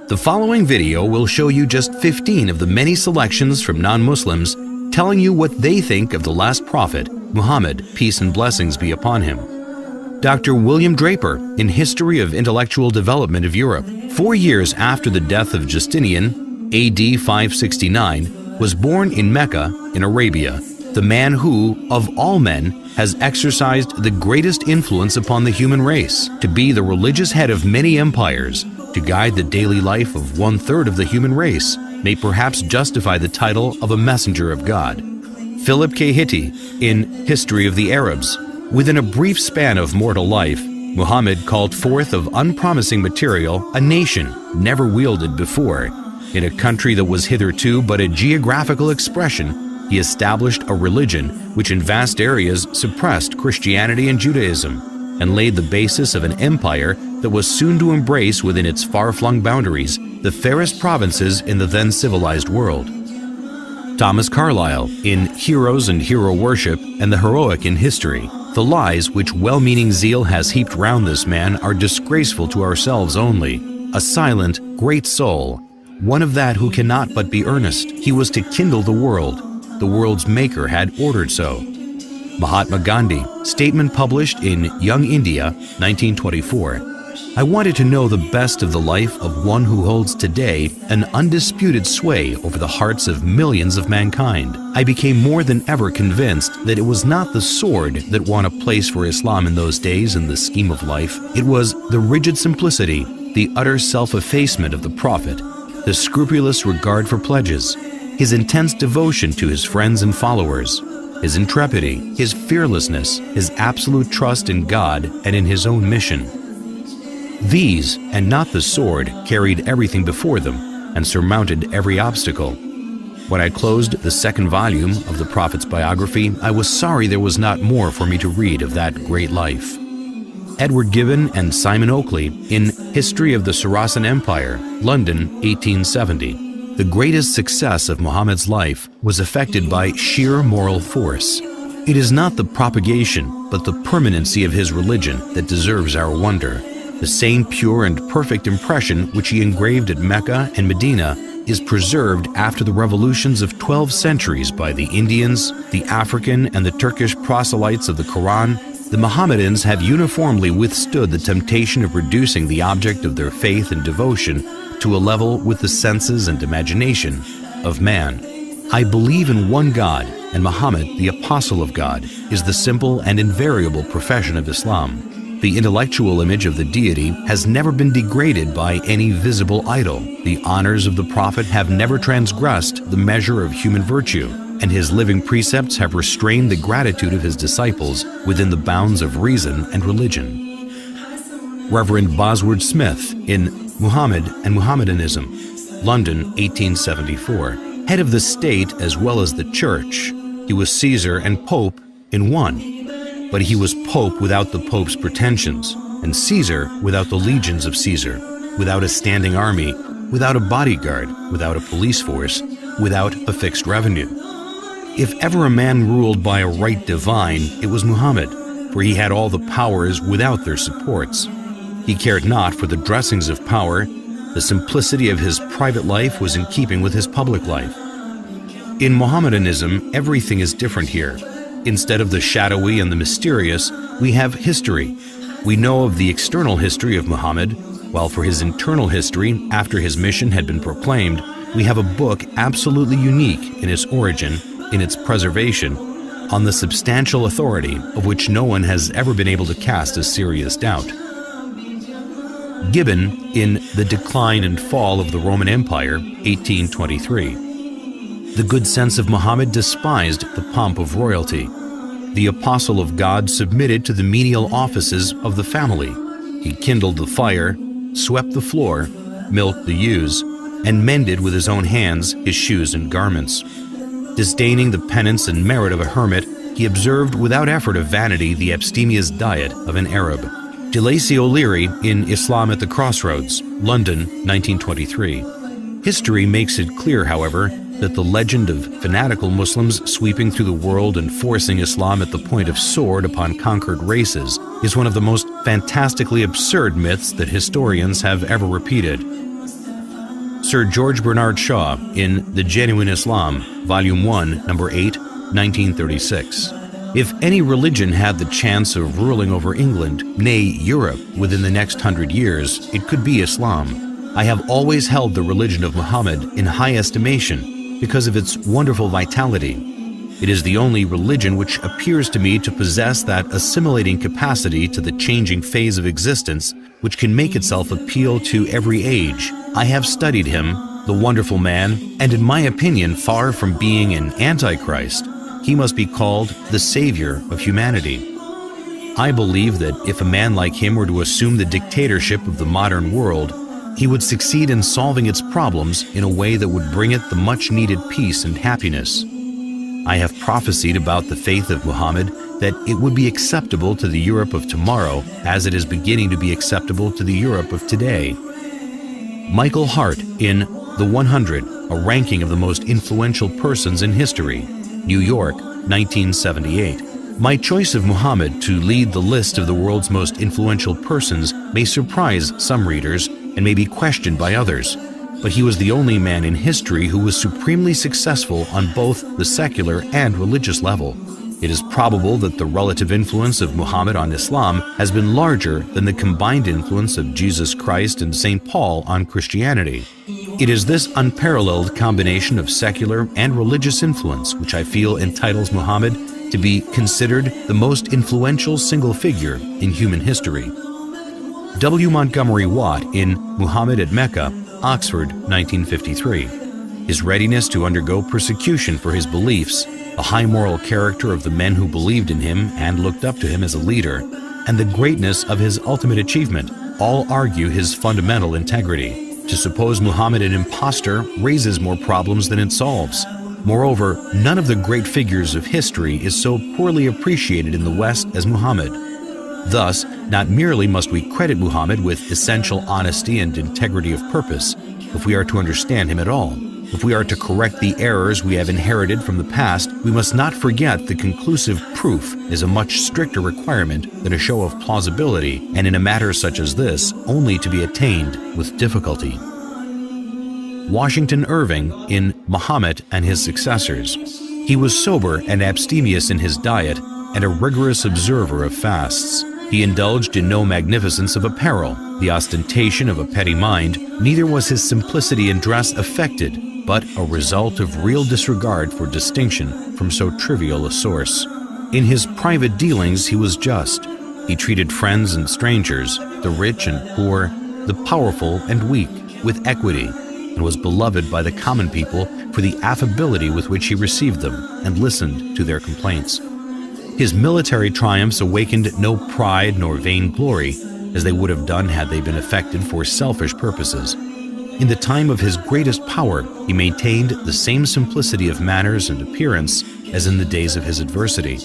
The following video will show you just 15 of the many selections from non-Muslims telling you what they think of the last prophet, Muhammad, peace and blessings be upon him. Dr. William Draper, in History of Intellectual Development of Europe, 4 years after the death of Justinian, AD 569, was born in Mecca, in Arabia, the man who, of all men, has exercised the greatest influence upon the human race, to be the religious head of many empires, to guide the daily life of 1/3 of the human race, may perhaps justify the title of a messenger of God. Philip K. Hitti, in History of the Arabs, within a brief span of mortal life, Muhammad called forth of unpromising material a nation never wielded before. In a country that was hitherto but a geographical expression, he established a religion which in vast areas suppressed Christianity and Judaism, and laid the basis of an empire that was soon to embrace within its far-flung boundaries the fairest provinces in the then civilized world. Thomas Carlyle, in Heroes and Hero Worship and the Heroic in History, the lies which well-meaning zeal has heaped round this man are disgraceful to ourselves only. A silent, great soul, one of that who cannot but be earnest. He was to kindle the world. The world's maker had ordered so. Mahatma Gandhi, statement published in Young India, 1924. I wanted to know the best of the life of one who holds today an undisputed sway over the hearts of millions of mankind. I became more than ever convinced that it was not the sword that won a place for Islam in those days in the scheme of life. It was the rigid simplicity, the utter self-effacement of the Prophet, the scrupulous regard for pledges, his intense devotion to his friends and followers, his intrepidity, his fearlessness, his absolute trust in God and in his own mission. These, and not the sword, carried everything before them and surmounted every obstacle. When I closed the second volume of the Prophet's biography, I was sorry there was not more for me to read of that great life. Edward Gibbon and Simon Oakley, in History of the Saracen Empire, London, 1870. The greatest success of Muhammad's life was effected by sheer moral force. It is not the propagation, but the permanency of his religion that deserves our wonder. The same pure and perfect impression which he engraved at Mecca and Medina is preserved after the revolutions of 12 centuries by the Indians, the African and the Turkish proselytes of the Quran. The Mohammedans have uniformly withstood the temptation of reducing the object of their faith and devotion to a level with the senses and imagination of man. I believe in one God, and Muhammad, the Apostle of God, is the simple and invariable profession of Islam. The intellectual image of the deity has never been degraded by any visible idol. The honors of the Prophet have never transgressed the measure of human virtue, and his living precepts have restrained the gratitude of his disciples within the bounds of reason and religion. Reverend Bosworth Smith, in Muhammad and Mohammedanism, London, 1874. Head of the state as well as the church, he was Caesar and Pope in one. But he was Pope without the Pope's pretensions, and Caesar without the legions of Caesar, without a standing army, without a bodyguard, without a police force, without a fixed revenue. If ever a man ruled by a right divine, it was Muhammad, for he had all the powers without their supports. He cared not for the dressings of power. The simplicity of his private life was in keeping with his public life. In Mohammedanism, everything is different here. Instead of the shadowy and the mysterious, we have history. We know of the external history of Muhammad, while for his internal history, after his mission had been proclaimed, we have a book absolutely unique in its origin, in its preservation, on the substantial authority of which no one has ever been able to cast a serious doubt. Gibbon, in The Decline and Fall of the Roman Empire, 1823. The good sense of Muhammad despised the pomp of royalty. The apostle of God submitted to the menial offices of the family. He kindled the fire, swept the floor, milked the ewes, and mended with his own hands his shoes and garments. Disdaining the penance and merit of a hermit, he observed without effort of vanity the abstemious diet of an Arab. De Lacy O'Leary, in Islam at the Crossroads, London, 1923. History makes it clear, however, that the legend of fanatical Muslims sweeping through the world and forcing Islam at the point of sword upon conquered races is one of the most fantastically absurd myths that historians have ever repeated. Sir George Bernard Shaw in The Genuine Islam, Volume 1, Number 8, 1936. If any religion had the chance of ruling over England, nay, Europe, within the next 100 years, it could be Islam. I have always held the religion of Muhammad in high estimation because of its wonderful vitality. It is the only religion which appears to me to possess that assimilating capacity to the changing phase of existence which can make itself appeal to every age. I have studied him, the wonderful man, and in my opinion, far from being an antichrist, he must be called the savior of humanity. I believe that if a man like him were to assume the dictatorship of the modern world, he would succeed in solving its problems in a way that would bring it the much-needed peace and happiness. I have prophesied about the faith of Muhammad that it would be acceptable to the Europe of tomorrow as it is beginning to be acceptable to the Europe of today. Michael Hart in The 100, a ranking of the most influential persons in history, New York, 1978. My choice of Muhammad to lead the list of the world's most influential persons may surprise some readers and may be questioned by others. But he was the only man in history who was supremely successful on both the secular and religious level. It is probable that the relative influence of Muhammad on Islam has been larger than the combined influence of Jesus Christ and St. Paul on Christianity. It is this unparalleled combination of secular and religious influence which I feel entitles Muhammad to be considered the most influential single figure in human history. W. Montgomery Watt in Muhammad at Mecca, Oxford, 1953. His readiness to undergo persecution for his beliefs, the high moral character of the men who believed in him and looked up to him as a leader, and the greatness of his ultimate achievement all argue his fundamental integrity. To suppose Muhammad an impostor raises more problems than it solves. Moreover, none of the great figures of history is so poorly appreciated in the West as Muhammad. Thus, not merely must we credit Muhammad with essential honesty and integrity of purpose, if we are to understand him at all. If we are to correct the errors we have inherited from the past, we must not forget that conclusive proof is a much stricter requirement than a show of plausibility, and in a matter such as this, only to be attained with difficulty. Washington Irving in Muhammad and His Successors. He was sober and abstemious in his diet, and a rigorous observer of fasts. He indulged in no magnificence of apparel, the ostentation of a petty mind, neither was his simplicity in dress affected, but a result of real disregard for distinction from so trivial a source. In his private dealings he was just. He treated friends and strangers, the rich and poor, the powerful and weak, with equity, and was beloved by the common people for the affability with which he received them and listened to their complaints. His military triumphs awakened no pride nor vainglory, as they would have done had they been effected for selfish purposes. In the time of his greatest power, he maintained the same simplicity of manners and appearance as in the days of his adversity.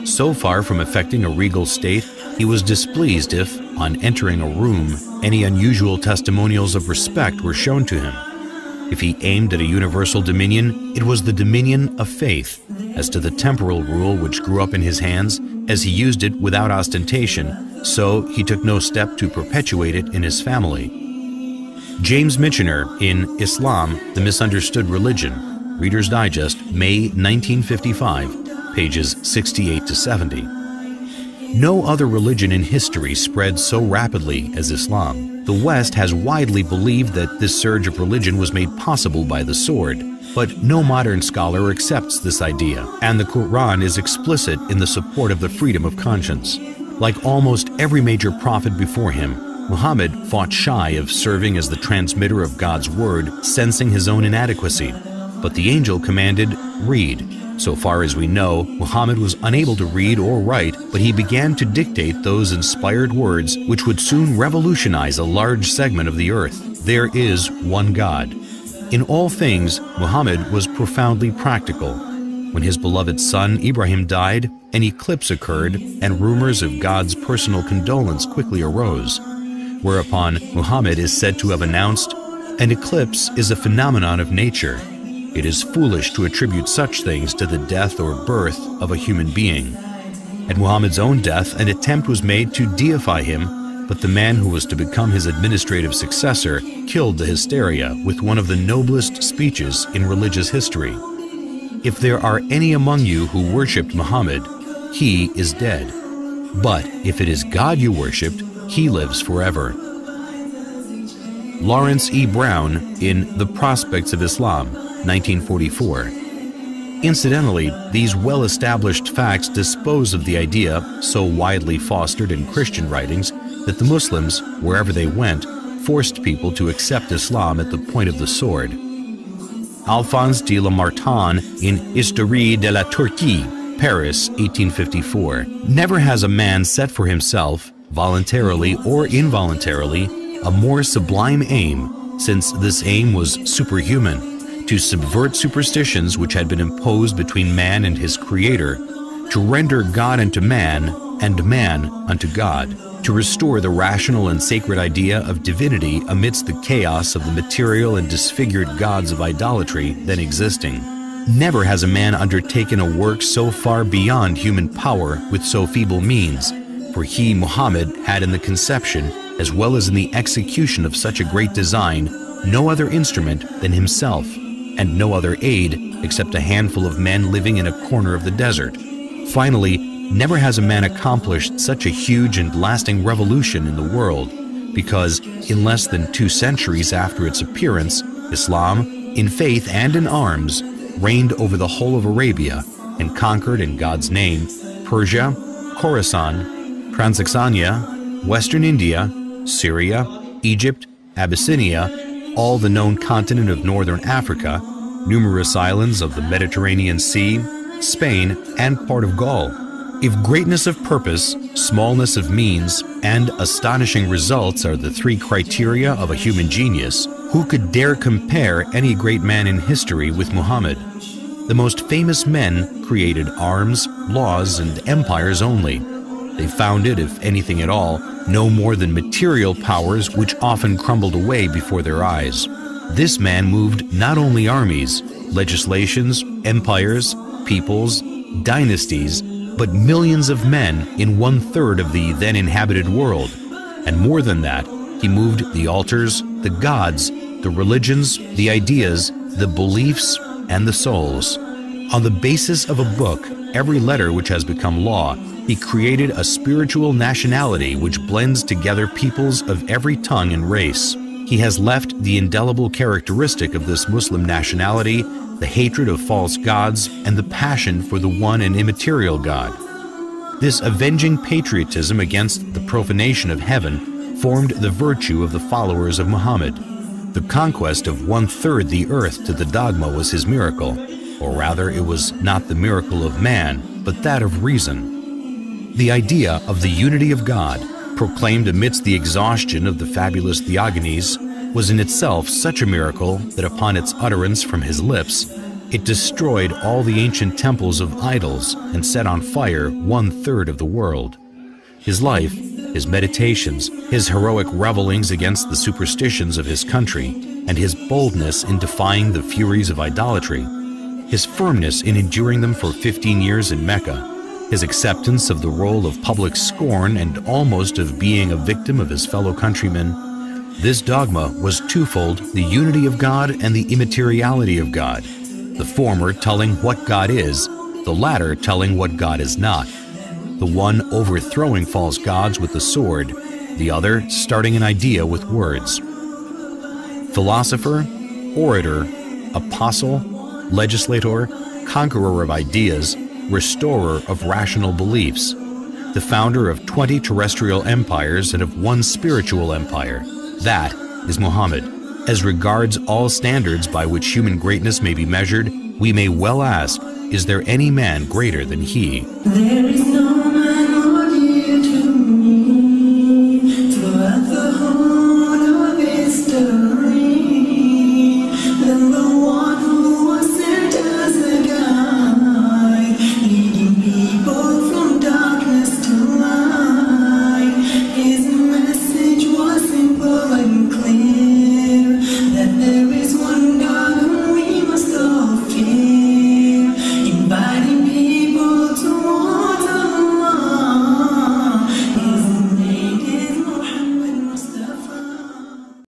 So far from affecting a regal state, he was displeased if, on entering a room, any unusual testimonials of respect were shown to him. If he aimed at a universal dominion, it was the dominion of faith. As to the temporal rule which grew up in his hands, as he used it without ostentation, so he took no step to perpetuate it in his family. James Michener in Islam, the Misunderstood Religion, Reader's Digest, May 1955, pages 68 to 70. No other religion in history spread so rapidly as Islam. The West has widely believed that this surge of religion was made possible by the sword, but no modern scholar accepts this idea, and the Quran is explicit in the support of the freedom of conscience. Like almost every major prophet before him, Muhammad fought shy of serving as the transmitter of God's word, sensing his own inadequacy. But the angel commanded, "Read." So far as we know, Muhammad was unable to read or write, but he began to dictate those inspired words which would soon revolutionize a large segment of the earth. There is one God. In all things, Muhammad was profoundly practical. When his beloved son Ibrahim died, an eclipse occurred, and rumors of God's personal condolence quickly arose. Whereupon Muhammad is said to have announced, "An eclipse is a phenomenon of nature. It is foolish to attribute such things to the death or birth of a human being." At Muhammad's own death, an attempt was made to deify him, but the man who was to become his administrative successor killed the hysteria with one of the noblest speeches in religious history. If there are any among you who worshipped Muhammad, he is dead. But if it is God you worshipped, he lives forever. Lawrence E. Brown in The Prospects of Islam, 1944. Incidentally, these well-established facts dispose of the idea, so widely fostered in Christian writings, that the Muslims, wherever they went, forced people to accept Islam at the point of the sword. Alphonse de Lamartine in Histoire de la Turquie, Paris, 1854. Never has a man set for himself, voluntarily or involuntarily, a more sublime aim, since this aim was superhuman, to subvert superstitions which had been imposed between man and his Creator, to render God unto man, and man unto God, to restore the rational and sacred idea of divinity amidst the chaos of the material and disfigured gods of idolatry then existing. Never has a man undertaken a work so far beyond human power with so feeble means, for he, Muhammad, had in the conception, as well as in the execution of such a great design, no other instrument than himself, and no other aid except a handful of men living in a corner of the desert. Finally, never has a man accomplished such a huge and lasting revolution in the world, because in less than 2 centuries after its appearance, Islam, in faith and in arms, reigned over the whole of Arabia and conquered in God's name Persia, Khorasan, Transoxania, Western India, Syria, Egypt, Abyssinia, all the known continent of northern Africa, numerous islands of the Mediterranean Sea, Spain, and part of Gaul. If greatness of purpose, smallness of means, and astonishing results are the 3 criteria of a human genius, who could dare compare any great man in history with Muhammad? The most famous men created arms, laws, and empires only. They founded, if anything at all, no more than material powers which often crumbled away before their eyes. This man moved not only armies, legislations, empires, peoples, dynasties, but millions of men in 1/3 of the then inhabited world. And more than that, he moved the altars, the gods, the religions, the ideas, the beliefs, and the souls. On the basis of a book, every letter which has become law, he created a spiritual nationality which blends together peoples of every tongue and race. He has left the indelible characteristic of this Muslim nationality, the hatred of false gods, and the passion for the one and immaterial God. This avenging patriotism against the profanation of heaven formed the virtue of the followers of Muhammad. The conquest of 1/3 the earth to the dogma was his miracle, or rather it was not the miracle of man, but that of reason. The idea of the unity of God, proclaimed amidst the exhaustion of the fabulous Theogonies, was in itself such a miracle that upon its utterance from his lips, it destroyed all the ancient temples of idols and set on fire 1/3 of the world. His life, his meditations, his heroic revelings against the superstitions of his country, and his boldness in defying the furies of idolatry, his firmness in enduring them for 15 years in Mecca, his acceptance of the role of public scorn and almost of being a victim of his fellow countrymen, this dogma was twofold: the unity of God and the immateriality of God, the former telling what God is, the latter telling what God is not, the one overthrowing false gods with the sword, the other starting an idea with words. Philosopher, orator, apostle, legislator, conqueror of ideas, restorer of rational beliefs, the founder of 20 terrestrial empires and of 1 spiritual empire. That is Muhammad. As regards all standards by which human greatness may be measured, we may well ask, is there any man greater than he? There is no